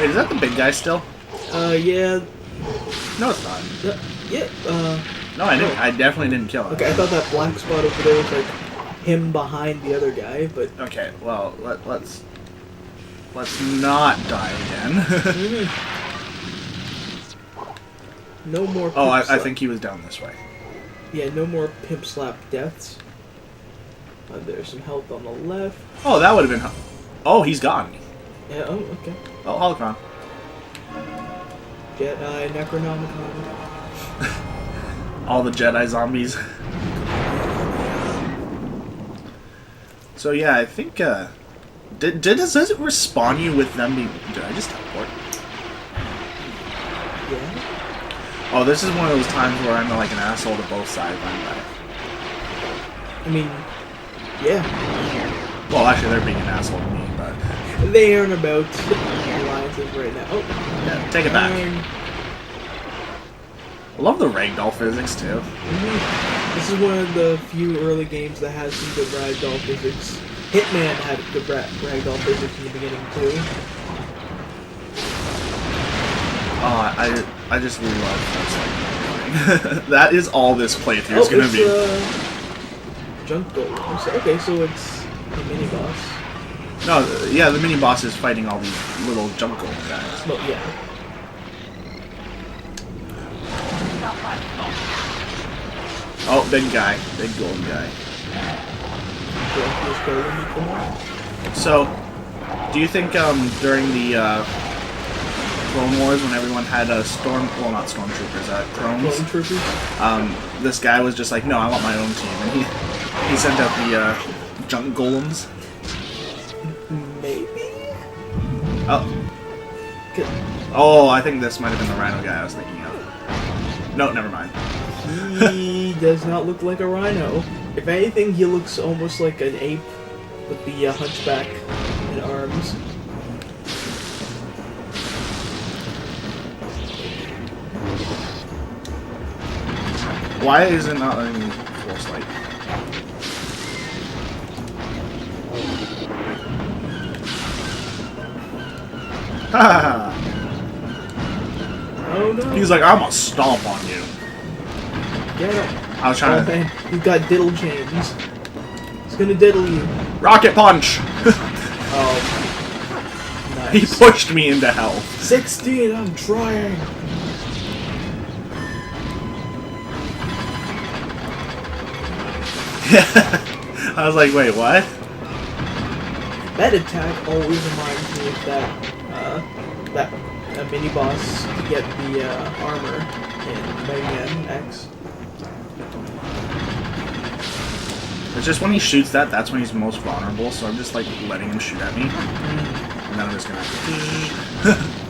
Wait, is that the big guy still? Yeah. No, it's not. Yeah, No, I didn't. I definitely didn't kill him. Okay, I thought that black spot over there was like him behind the other guy, but... Okay, well, let's not die again. No more pimp Oh, I slap. think he was down this way. Yeah, no more pimp slap deaths. There's some health on the left. Oh, that would have been... Oh, he's gone. Yeah, oh, okay. Oh, Holocron. Jedi Necronomicon. All the Jedi zombies. So yeah, I think, does it respawn you with them being... Did I just teleport? Yeah? Oh, this is one of those times where I'm like an asshole to both sides, aren't I? I mean, yeah. Well, actually, they're being an asshole to me, but... They aren't about alliances right now. Oh, Yeah, take it back. I love the ragdoll physics, too. This is one of the few early games that has some good ragdoll physics. Hitman had good ragdoll physics in the beginning, too. Oh, I just love that. That is all this playthrough is going to be. Junk gold. Okay, so it's the mini-boss. No, yeah, the mini-boss is fighting all these little junk gold guys. Well, yeah. Oh, big guy. Big gold guy. So, do you think during the Clone Wars, when everyone had a well, not stormtroopers, clones, Clone troopers? this guy was just like, no, I want my own team, and he sent out the junk golems? Maybe? Oh. Oh, I think this might have been the rhino guy I was thinking of. No, never mind. He does not look like a rhino. If anything, he looks almost like an ape with the hunchback and arms. Why is it not letting me force light? Ha! Oh no! He's like, I'm gonna stomp on you. Get him! I was trying to... He's got diddle chains. He's gonna diddle you. Rocket punch! Oh. Nice. He pushed me into hell. 16, I'm trying! I was like, wait, what? That attack always reminds me of that mini-boss to get the armor in Mega Man X. It's just when he shoots that's when he's most vulnerable, so I'm just like letting him shoot at me. And then I'm just gonna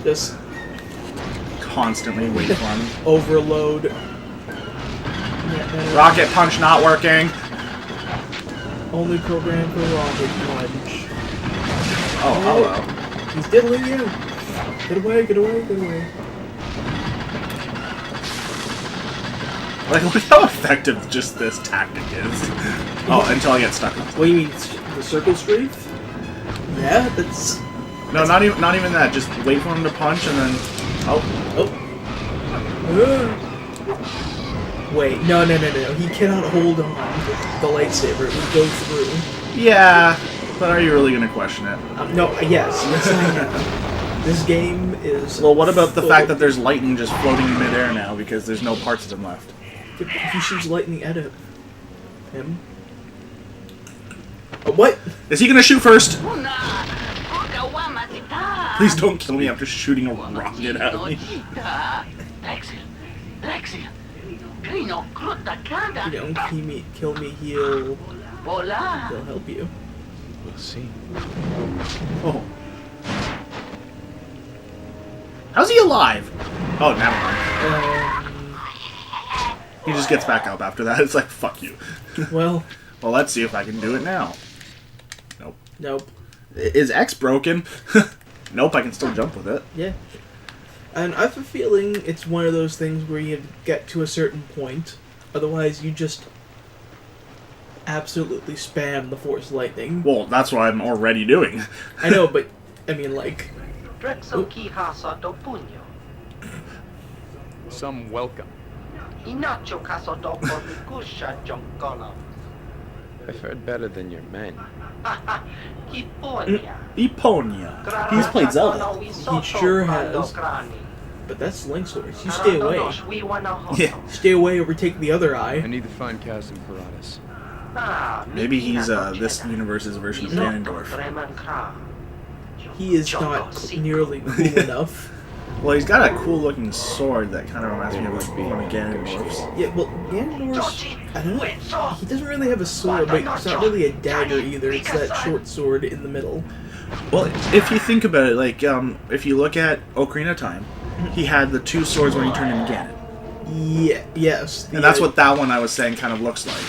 Just constantly wait for him. overload. Rocket punch not working! Only programmed for rocket punch. Oh, hello. He's diddling you! Get away, get away, get away. Like, look how effective just this tactic is. Oh, until I get stuck. What do you mean, the circle strafe? Yeah, that's... No, not even that. Just wait for him to punch and then... Oh. Wait, no. He cannot hold on to the lightsaber. It would go through. Yeah, but are you really going to question it? No, yes I am. This game is... Well, what about the fact that there's lightning just floating in midair now because there's no parts of him left? He shoots lightning at him. What? Is he going to shoot first? Please don't kill me after shooting a rocket at me. You don't kill me, he'll help you. We'll see. Oh. How's he alive? Oh, never mind. He just gets back up after that. It's like, fuck you. Well, let's see if I can do it now. Nope. Nope. Is X broken? Nope, I can still jump with it. Yeah. And I have a feeling it's one of those things where you get to a certain point, otherwise you just absolutely spam the Force Lightning. Well, that's what I'm already doing. I know, but, I mean, like, Drexel kiha sa do punyo. Some welcome. Inacho kaso do kornikusha jonkolo. I've heard better than your men. Kiponya. Eponia. He's played Zelda. He sure has. But that's Link Swords. You stay away. Yeah. Stay away or take the other I eye. need to find Cass and Paratus. Maybe he's this universe's version of Ganondorf. He is not nearly cool enough. Well, he's got a cool looking sword that kind of reminds me of like one of Ganondorf's. Yeah, well, Ganondorf's, I don't know, he doesn't really have a sword, but it's not really a dagger either. It's that short sword in the middle. Well, if you think about it, like, if you look at Ocarina of Time, he had the two swords when he turned into Ganon. Yeah, yes. And that's what that one I was saying kind of looks like.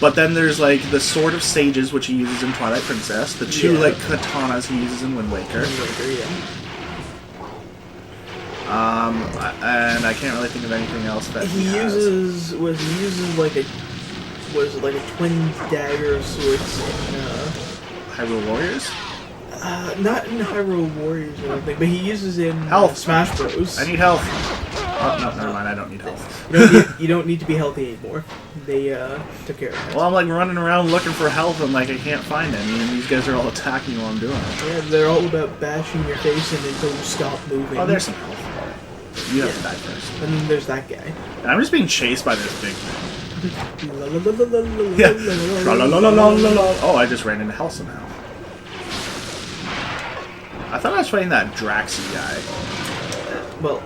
But then there's, like, the Sword of Sages, which he uses in Twilight Princess, the two, like, katanas he uses in Wind Waker. And I can't really think of anything else that he uses like a twin dagger of sorts in Hyrule Warriors? Not in Hyrule Warriors or anything, but he uses in Health. Smash Bros. I need health. Oh, no, never mind, I don't need health. You don't need to be healthy anymore. They took care of it. Well, I'm like running around looking for health and like I can't find any, and these guys are all attacking while I'm doing it. Yeah, they're all about bashing your face in until you stop moving. Oh, there's some health. You have to die first. And then there's that guy. And I'm just being chased by this big thing. Yeah. Oh, I just ran into hell somehow. I thought I was fighting that Draxi guy. Well,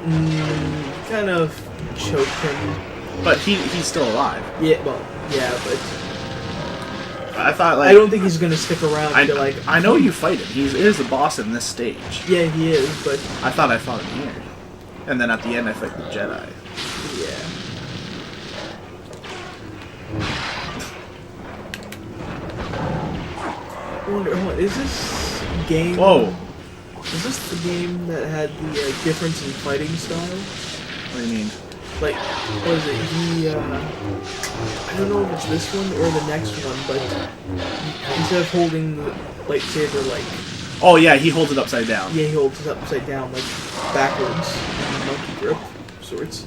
kind of choked him. But he's still alive. Yeah, well, yeah, but I thought, like... I don't think he's gonna stick around to, like... I know you fight him. He is the boss in this stage. Yeah, he is, but... I thought I fought him here. And then at the end I fight the Jedi. Yeah. I wonder, hold on, is this game... Whoa! Is this the game that had the difference in fighting style? What do you mean? Like, what is it? He, I don't know if it's this one or the next one, but instead of holding the lightsaber, like... Oh yeah, he holds it upside down. Yeah, he holds it upside down, like, backwards, in monkey grip sorts.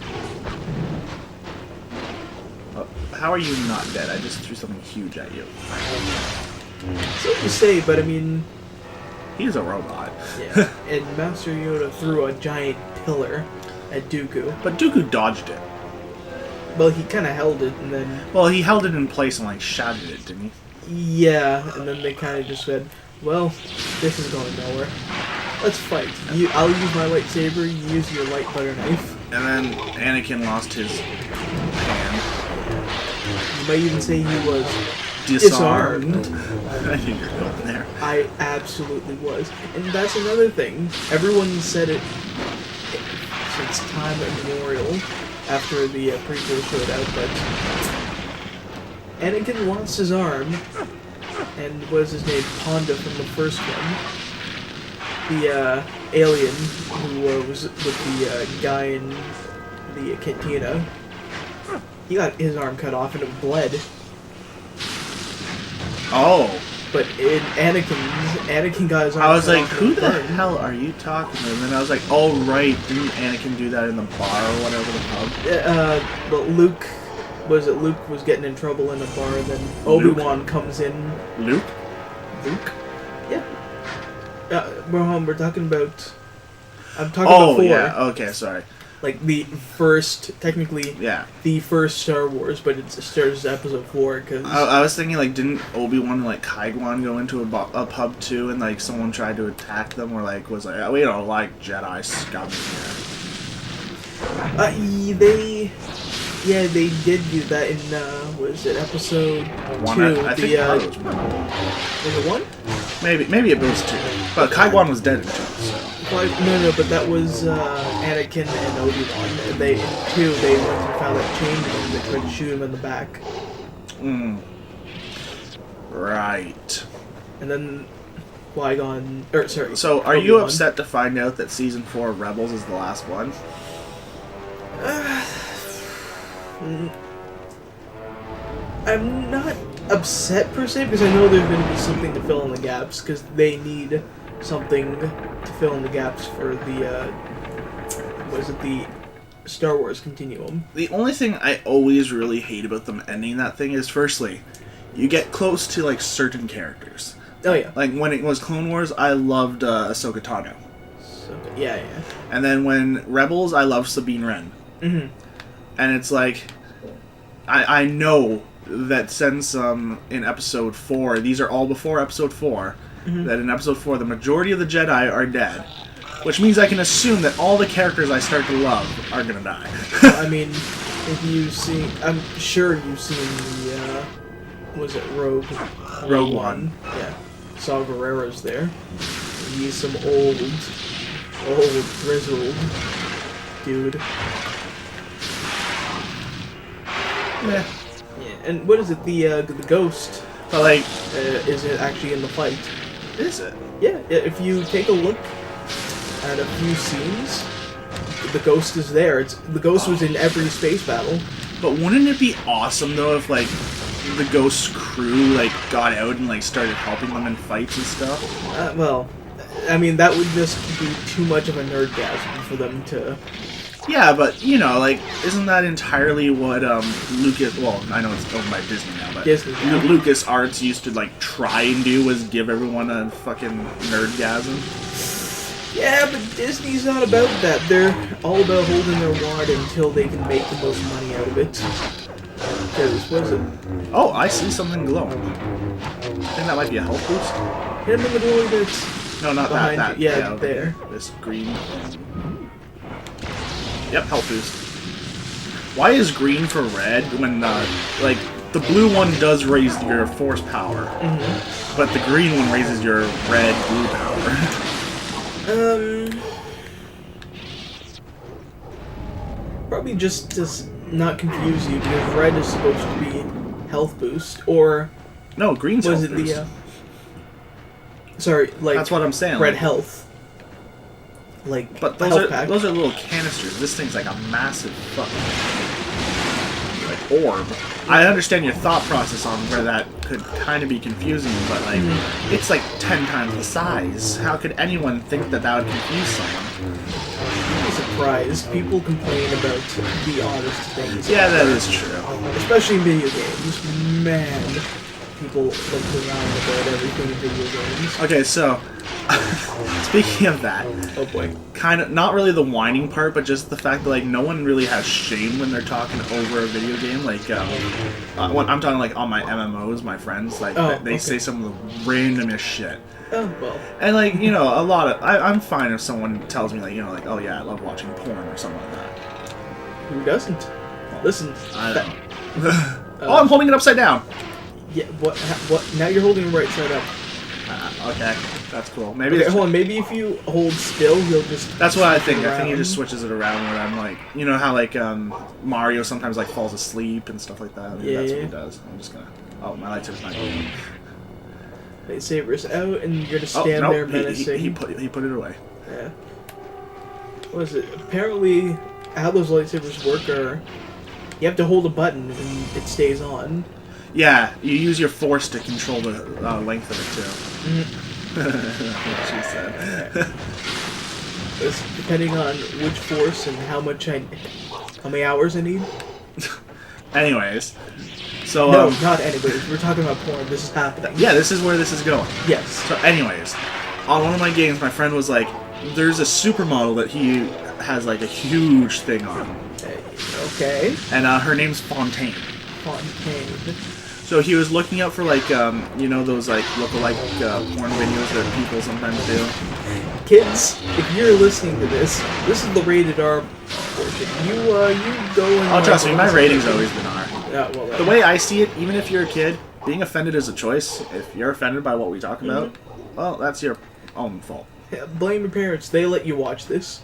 How are you not dead? I just threw something huge at you. So to say, but I mean... He's a robot. Yeah, and Master Yoda threw a giant pillar at Dooku. But Dooku dodged it. Well, he kind of held it, and then... Well, he held it in place and, like, shattered it, didn't he? Yeah, and then they kind of just said, well, this is going nowhere. Let's fight. I'll use my lightsaber, you use your light butter knife. And then Anakin lost his hand. You might even say he was... Disarmed. I think you're going there. I absolutely was. And that's another thing. Everyone said it since time immemorial after the prequel showed out, but Anakin lost his arm, and what is his name? Ponda from the first one. The alien who was with the guy in the cantina. He got his arm cut off and it bled. Oh. But in Anakin got his arm I was cut like, off who and it the burned. hell are you talking to? And then I was like, oh right, didn't Anakin do that in the bar or whatever the pub? But Luke was getting in trouble in a bar, and then Obi-Wan comes in. Luke? Yeah. We're talking about... I'm talking about 4. Yeah, okay, sorry. Like, the first, technically, Yeah. the first Star Wars, but it starts episode 4, because... I was thinking, like, didn't Obi-Wan and, like, Qui-Gon go into a pub, too, and, like, someone tried to attack them, or, like, was like, oh, we don't like Jedi scum here. They did do that in, what is it, episode 1? 2. I think it was 1. Was it 1? Maybe it was 2. But Qui-Gon was dead in 2, so... No, but that was Anakin and Obi-Wan. And in 2, they went and found that chamber and they tried to shoot him in the back. Right. And then Qui-Gon... So, are you upset to find out that Season 4 of Rebels is the last one? I'm not upset per se, because I know there's going to be something to fill in the gaps, because they need something to fill in the gaps for the the Star Wars continuum. The only thing I always really hate about them ending that thing is, firstly, you get close to like certain characters. Oh yeah. Like when it was Clone Wars, I loved Ahsoka Tano. So, yeah. And then when Rebels, I loved Sabine Wren. Mm-hmm. And it's like, I know that since in Episode 4, these are all before Episode 4, that in Episode 4 the majority of the Jedi are dead. Which means I can assume that all the characters I start to love are gonna die. I mean, if you see, I'm sure you've seen the, was it Rogue One? Yeah. Saw Guerrero's there. He's some old, grizzled dude. Yeah. Yeah. And what is it? The ghost But like, is it actually in the fight? is it? Yeah. If you take a look at a few scenes, the ghost is there. The ghost was in every space battle. But wouldn't it be awesome though if like the Ghost's crew like got out and like started helping them in fights and stuff? Well, I mean that would just be too much of a nerdgasm for them to. Yeah, but you know, like, isn't that entirely what Lucas? Well, I know it's owned by Disney now, but Disney, yeah. Lucas Arts used to like try and do was give everyone a fucking nerdgasm. Yeah, but Disney's not about that. They're all about holding their wad until they can make the most money out of it. Because, what is it? Oh, I see something glowing. I think that might be a health boost. Hit him in the door that's No, not behind that. you. Yeah, over there. here. This green. Yep, health boost. Why is green for red when, like, the blue one does raise your force power, but the green one raises your red-blue power? Probably just to not confuse you, because red is supposed to be health boost, or No, green's was health it boost. sorry, like That's what I'm saying. red like, health. Like, But the those health are pack. those are little canisters. This thing's like a massive fucking like orb. I understand your thought process on where that could kind of be confusing, but like it's like 10 times the size. How could anyone think that that would confuse someone? I'm surprised. People complain about the oddest things. Yeah, that is true. Especially in video games. Man, people like to whine about everything in video games. Okay, so speaking of that, Oh boy. kind of not really the whining part, but just the fact that like no one really has shame when they're talking over a video game. Like when I'm talking like on my MMOs, my friends like Oh, they okay. say some of the randomest shit. Oh well. And like, you know, a lot of I'm fine if someone tells me like, you know, like, oh yeah, I love watching porn or something like that. Who doesn't? Listen. I don't. Oh, I'm holding it upside down. Yeah. What? Now you're holding it right side up. Okay, that's cool. Maybe Okay, it's, hold on. Maybe if you hold still, he'll just. that's what I think. I think he around. just switches it around where I'm like, you know how like Mario sometimes like falls asleep and stuff like that. Maybe that's what he does. I'm just gonna. Oh, my lightsaber's not going. Lightsaber's out, and you're gonna Oh stand no, there menacing. he put it away. Yeah. What is it? Apparently, how those lightsabers work are you have to hold a button and it stays on. Yeah, you use your force to control the length of it too. That's what she said. It's depending on which force and how many hours I need. Anyways, so No, not anyways. We're talking about porn. This is happening. yeah, this is where this is going. Yes. So, anyways, on one of my games, my friend was like, "There's a supermodel that he has like a huge thing on, Okay. and her name's Fontaine." Fontaine. So he was looking up for like, you know, those like lookalike porn videos that people sometimes do. Kids, if you're listening to this is the rated R portion. You go and. Oh, trust me, my rating's always been R. Yeah, well, The way I see it, even if you're a kid, being offended is a choice. If you're offended by what we talk about, well, that's your own fault. yeah, blame your parents. They let you watch this.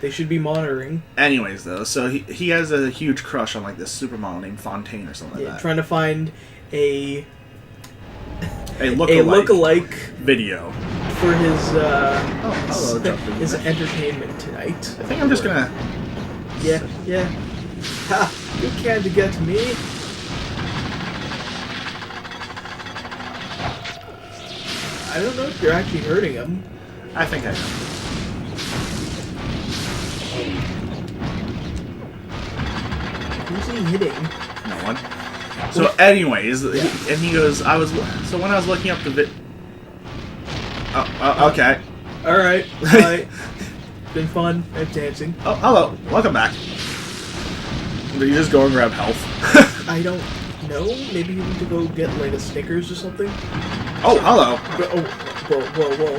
They should be monitoring. Anyways, though, so he has a huge crush on like this supermodel named Fontaine or something Yeah, like that. trying to find a lookalike lookalike video. for his hello, Justin. his entertainment tonight. I think I'm just gonna. Yeah. Ha! You can't get me. I don't know if you're actually hurting him. I think I know. Who's he hitting? No one. So, anyways, and he goes, so when I was looking up the okay. Alright, alright. Been fun at dancing. Oh, hello. Welcome back. Did you just go and grab health? I don't know. Maybe you need to go get like a Snickers or something. Oh, hello. Whoa.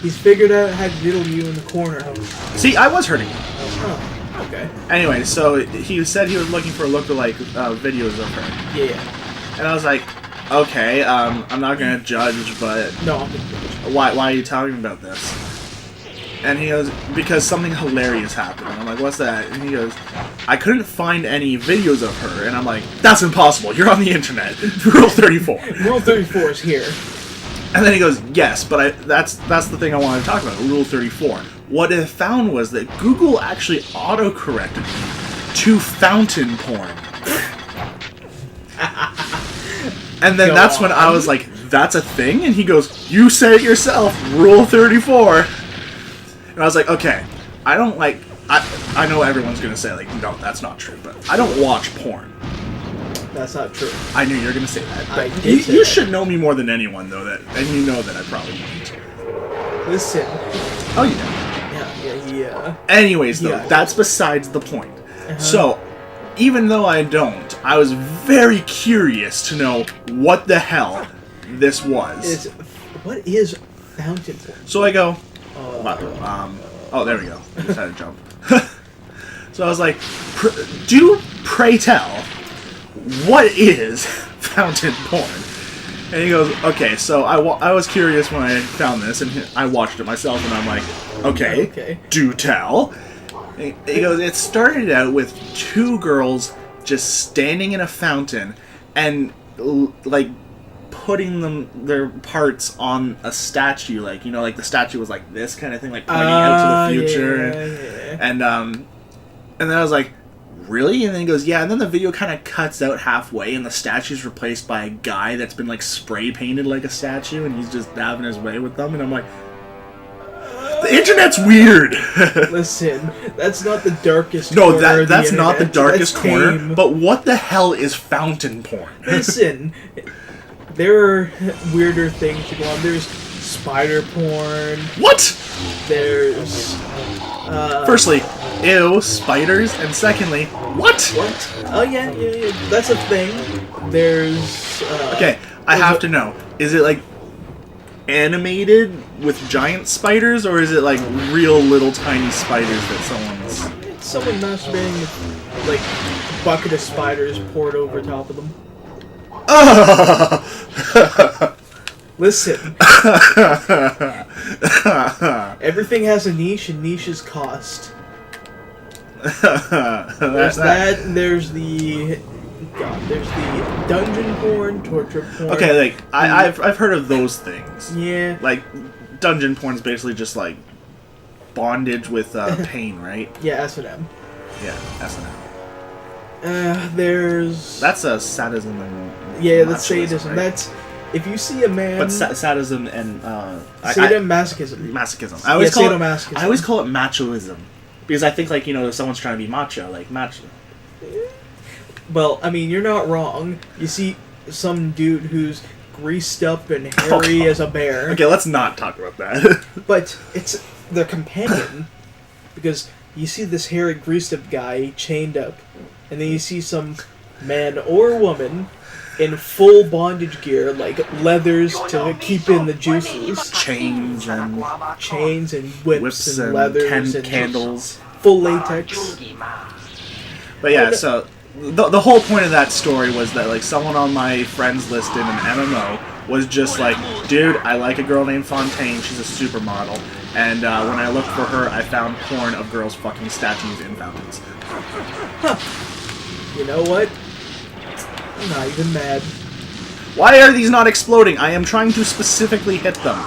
He's figured out how to diddle you in the corner. See, I was hurting you. Oh, okay. Anyway, so he said he was looking for lookalike videos of her. Yeah. And I was like, okay, I'm not gonna judge, but No, I'm gonna judge. why are you talking about this? And he goes, because something hilarious happened. And I'm like, what's that? And he goes, I couldn't find any videos of her. And I'm like, that's impossible. You're on the internet. Rule 34. Rule 34 is here. And then he goes, yes, but that's the thing I wanted to talk about, Rule 34. What I found was that Google actually auto-corrected me to fountain porn. And then that's when I was like, that's a thing? And he goes, you say it yourself, Rule 34. And I was like, okay, I don't like... I know everyone's going to say, like, no, that's not true, but I don't watch porn. That's not true. I knew you were going to say that. I But did say you that. should know me more than anyone, though, and you know that I probably wouldn't. Listen. Oh, you know. Yeah. Anyways, though, Yeah. that's besides the point. So, even though I don't, I was very curious to know what the hell this was. What is fountain porn? So I go, oh, there we go. I just had to jump. So I was like, pray tell, what is fountain porn? And he goes, okay, so I was curious when I found this, and I watched it myself, and I'm like, okay. Do tell. And he goes, it started out with two girls just standing in a fountain and, like, putting their parts on a statue, like, you know, like the statue was like this kind of thing, like pointing out to the future. Yeah. And then I was like, really? And then he goes, yeah, and then the video kind of cuts out halfway and the statue's replaced by a guy that's been like spray painted like a statue and he's just having his way with them. And I'm like, the internet's weird. Listen, that's not the darkest No, corner that's of the not the internet. darkest That's corner, tame. but what the hell is fountain porn? Listen, there are weirder things to go on. There's spider porn. What? There's Firstly, ew, spiders, and secondly, what? what? Oh yeah, that's a thing. There's Okay, I have to know. Is it like animated with giant spiders, or is it like real little tiny spiders that someone masturbating with like a bucket of spiders poured over top of them. Listen, everything has a niche, and niches cost. There's that. There's the dungeon porn, torture porn. Okay, like I've heard of those things. Yeah. Like dungeon porn is basically just like bondage with pain, right? Yeah, S&M. Yeah, S&M. There's. That's a sadism and Yeah, that's machoism, sadism. right? That's if you see a man. But sadism and masochism. masochism. I always sadomasochism. I always call it machoism because I think like if someone's trying to be macho, like macho. Well, I mean, you're not wrong. You see some dude who's greased up and hairy as a bear. Okay, let's not talk about that. But it's their companion. Because you see this hairy, greased up guy chained up, and then you see some man or woman in full bondage gear, like leathers to keep in the juices. Chains and Whips and leathers and candles. full latex. But yeah, so the whole point of that story was that like someone on my friends list in an MMO was just like, dude, I like a girl named Fontaine. She's a supermodel. And when I looked for her, I found porn of girls fucking statues in fountains. Huh. You know what? I'm not even mad. Why are these not exploding? I am trying to specifically hit them.